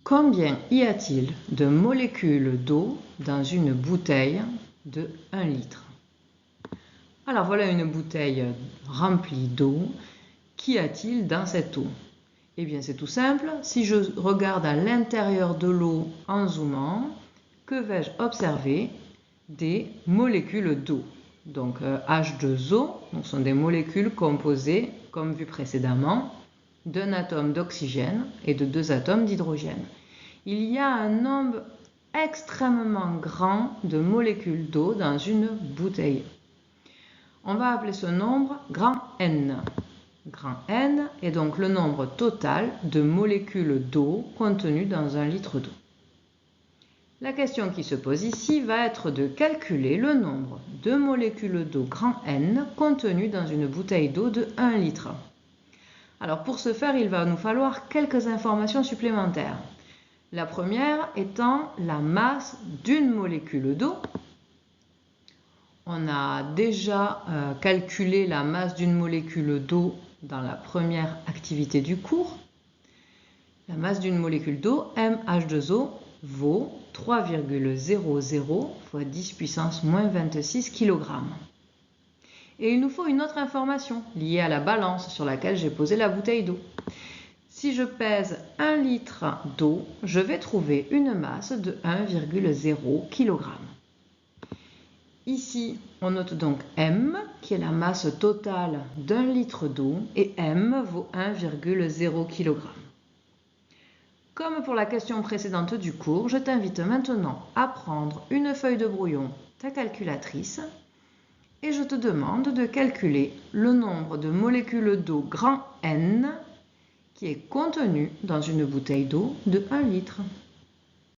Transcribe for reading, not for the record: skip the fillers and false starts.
Combien y a-t-il de molécules d'eau dans une bouteille de 1 litre? Alors voilà une bouteille remplie d'eau. Qu'y a-t-il dans cette eau? Eh bien c'est tout simple, si je regarde à l'intérieur de l'eau en zoomant, que vais-je observer? Des molécules d'eau. Donc H2O, ce sont des molécules composées, comme vu précédemment, d'un atome d'oxygène et de 2 atomes d'hydrogène. Il y a un nombre extrêmement grand de molécules d'eau dans une bouteille. On va appeler ce nombre grand N. Grand N est donc le nombre total de molécules d'eau contenues dans 1 litre d'eau. La question qui se pose ici va être de calculer le nombre de molécules d'eau grand N contenues dans une bouteille d'eau de 1 litre. Alors pour ce faire, il va nous falloir quelques informations supplémentaires. La première étant la masse d'une molécule d'eau. On a déjà calculé la masse d'une molécule d'eau dans la première activité du cours. La masse d'une molécule d'eau, MH2O, vaut 3,00 fois 10 puissance moins 26 kg. Et il nous faut une autre information liée à la balance sur laquelle j'ai posé la bouteille d'eau. Si je pèse 1 litre d'eau, je vais trouver une masse de 1,0 kg. Ici, on note donc M, qui est la masse totale d'1 litre d'eau, et M vaut 1,0 kg. Comme pour la question précédente du cours, je t'invite maintenant à prendre une feuille de brouillon, ta calculatrice, et je te demande de calculer le nombre de molécules d'eau grand N qui est contenu dans une bouteille d'eau de 1 litre.